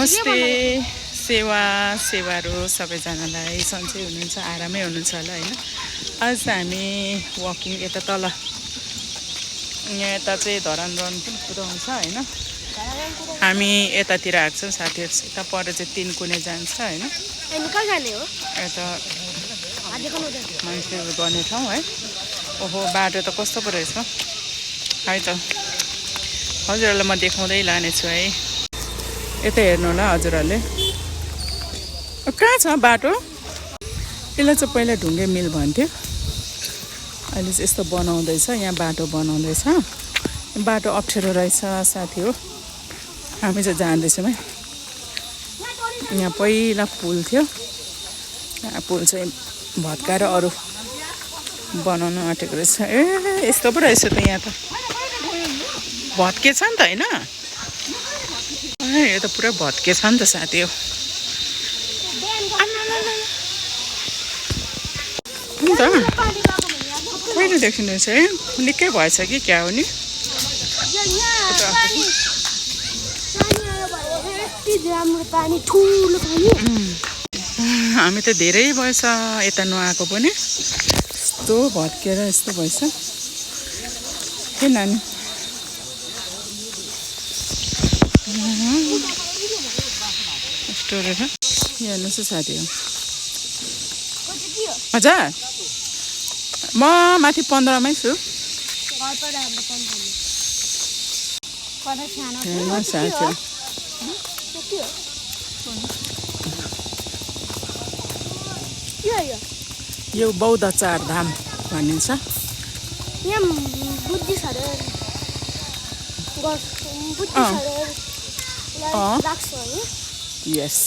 नमस्ते सेवाहरू सबैजनालाई सन्चै हुनुहुन्छ आरामै हुनुहुन्छ होला होइन। आज हामी वकिङ यता तल यहाँ यता चाहिँ धरान रन पनि कुदाउँछ होइन। हामी यतातिर आएको छौँ साथीहरू यता पर चाहिँ 3 कुने जान्छ होइन। यता मान्छेहरू गर्ने ठाउँ है। ओहो बाटो त कस्तो पो रहेछ है त। हजुरहरूलाई म देखाउँदै लानेछु है। यता हेर्नु होला हजुरहरूले कहाँ छ बाटो। यसलाई चाहिँ पहिला ढुङ्गे मिल भन्थ्यो, अहिले चाहिँ यस्तो बनाउँदैछ। यहाँ बाटो बनाउँदैछ। बाटो अप्ठ्यारो रहेछ साथी हो। हामी चाहिँ जाँदैछौँ है। यहाँ पहिला पुल थियो, यहाँ पुल चाहिँ भत्काएर अरू बनाउनु आँटेको रहेछ। ए यस्तो पो रहेछ त। यहाँ त भत्केछ नि त होइन। यो त पुरा भत्केछ नि त साथी हो। अन्त कहिलेदेखि रहेछ है, निकै भएछ कि क्या हो नि। हामी त धेरै भएछ यता नआएको पनि। यस्तो भत्केर यस्तो भएछ के नानी। यस्तो रहेछ हेर्नुहोस् साथी हो। हजुर म माथि 15मै छु। यो बौद्ध चारधाम भनिन्छ। यस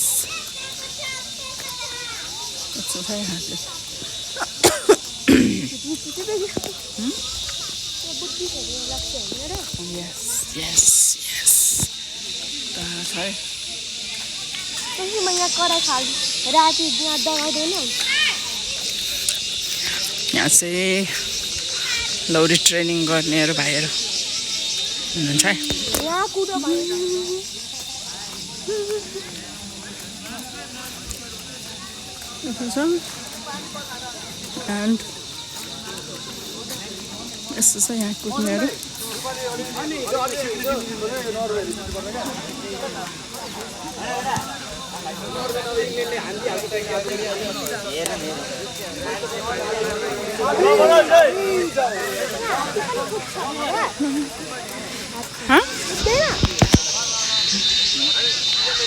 यहाँ चाहिँ लौरी ट्रेनिङ गर्नेहरू भाइहरू हुनुहुन्छ है। एन्ड यस्तो छ यहाँ कुद्नेहरू।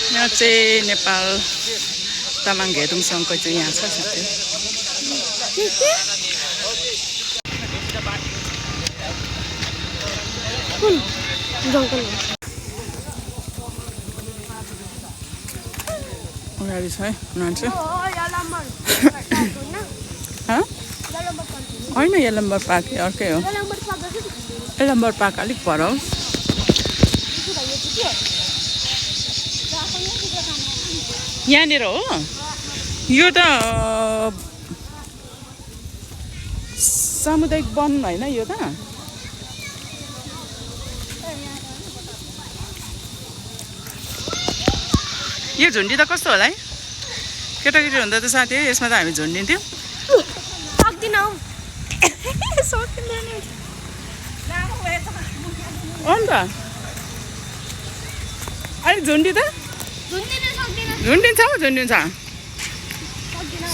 यहाँ चाहिँ नेपाल तामाङ घेदुङ सङ्घको चाहिँ यहाँ छ साथी। अगाडि छ है मान्छे होइन। यलम्बर पार्क अर्कै हो। यलम्बर पार्क अलिक पर हो। यहाँनिर हो। यो त सामुदायिक वन होइन यो त। यो झुन्डी त कस्तो होला है केटाकेटी हुँदा त साथी हो। यसमा त हामी झुन्डिन्थ्यौँ। अन्त अलिक झुन्डी त झुन्डिन्छ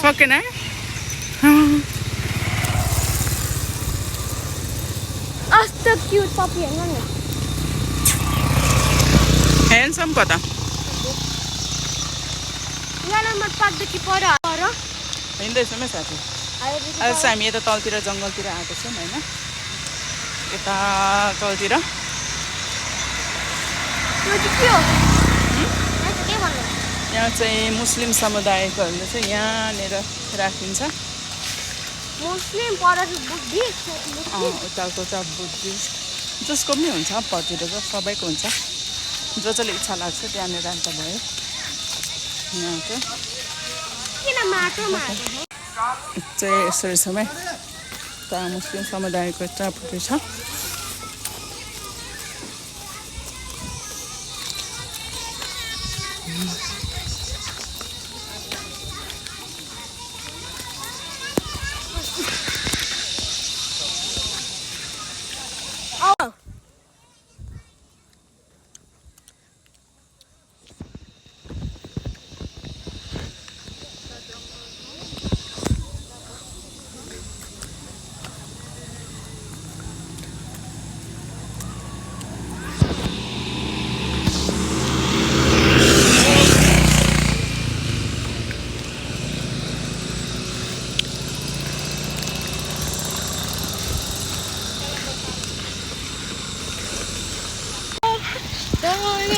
सकेन है। ह्यान्डसम कता हिँड्दैछौँ है साथी। अहिले चाहिँ हामी यता तलतिर जङ्गलतिर आएको छौँ होइन। यता तलतिर यहाँ चाहिँ मुस्लिम समुदायकोहरूले चाहिँ यहाँनिर राखिन्छ। उताको त बुद्धिस्ट जसको पनि हुन्छ पछिटोको सबैको हुन्छ। जसले इच्छा लाग्छ त्यहाँनिर राख्दा भयो। यहाँ चाहिँ यसरी समय त मुस्लिम समुदायको टापुटी छ।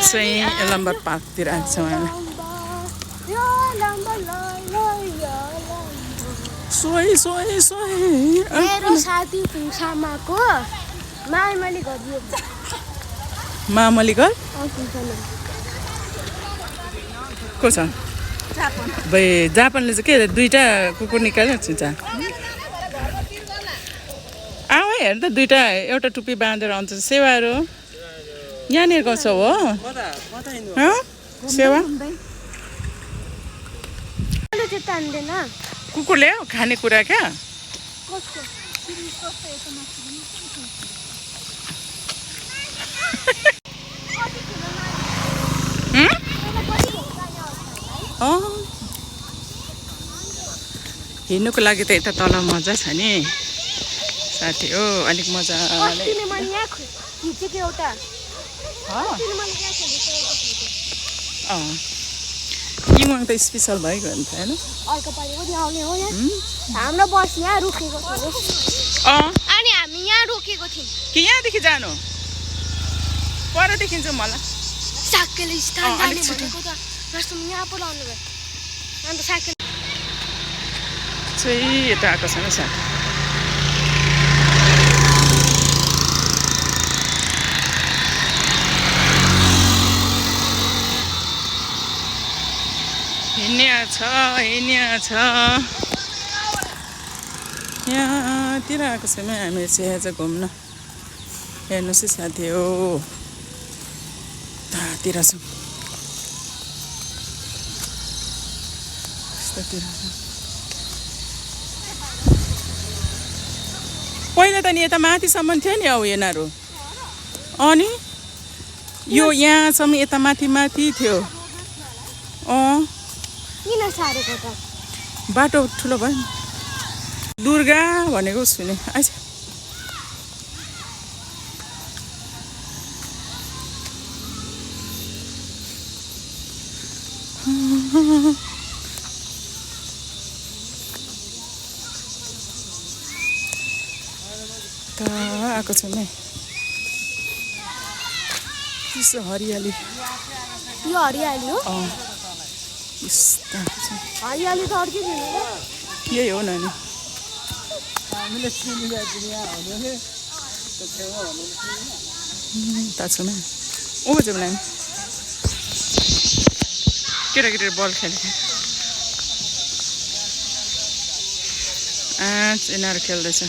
चाहिँ लम्बर पार्कतिर आएको छौँ हामी सोही सोही सोही मेरो साथी तुङसामाको मामली घर दियो मामली घर को छ भाइ जापानले चाहिँ के दुईटा कुकुर निकाल्यो चिन्छ आऊ है हेर्नु त दुईटा एउटा टुप्पी बाँधेर आउँछ सेवाहरू यहाँनिरको छ हो सेवा कुकुरले हो खानेकुरा क्या हिँड्नुको लागि त यता तल मजा छ नि साथी हो अलिक मजाले युङ त स्पेसल भइगयो नि त होइन हाम्रो बस यहाँ रोकेको थियो अनि हामी यहाँ रोकेको थियौँ कि यहाँदेखि जानु पर देखिन्छ मलाई साकेले स्थान जाने भनेको त रस्तोमा यहाँ पो लाउनु भयो अन्त साकेल चाहिँ यता आएको छ साथी हिँड्ने छ यहाँतिर आएको छौँ हामी चाहिँ आज घुम्न हेर्नुहोस् है साथी हो त्यहाँतिर छौँ पहिला त नि यता माथिसम्म थियो नि यिनीहरू अनि यो यहाँसम्म यता माथि माथि थियो किन सारेको त बाटो ठुलो भयो दुर्गा भनेको सुने अच्छा आएको छ नि त्यसो हरियाली यो हरियाली हो हरियाली त अर्कै छैन यही हो नानी ताछौँ ऊ चाहिँ नानी केटाकेटी बल खेलेको यिनीहरू खेल्दैछ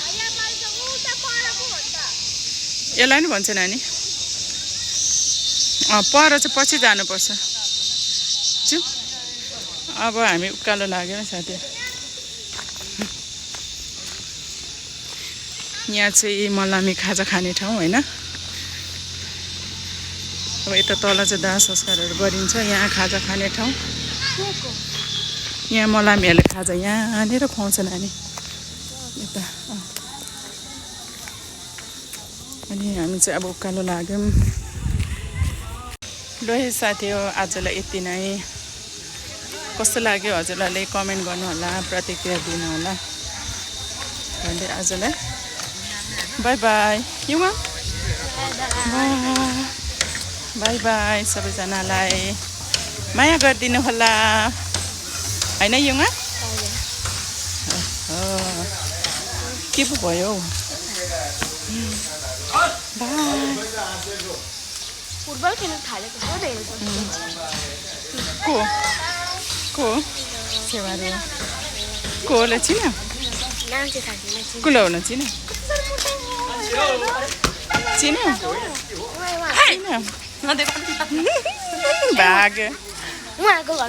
यसलाई नि भन्छ नानी पर चाहिँ पछि जानुपर्छ चु अब हामी उकालो लाग्यो साथी यहाँ चाहिँ मलामी खाजा खाने ठाउँ होइन अब यता तल चाहिँ दाह संस्कारहरू गरिन्छ यहाँ खाजा खाने ठाउँ यहाँ मलामीहरूले खाजा यहाँनिर खुवाउँछ नानी यता अनि हामी चाहिँ अब उकालो लाग्यौँ ल है साथी हो आजलाई यति नै कस्तो लाग्यो हजुरहरूले कमेन्ट गर्नुहोला प्रतिक्रिया दिनुहोला भन्दै आजलाई by by Yuma by by सबैजनालाई माया गरिदिनु होला होइन युमा के पो भयो फुटबल खेल्न थालेको को सेवाहरू कोलाई चिन कुलो हुन चिन चिन भाग्यो उहाँको घर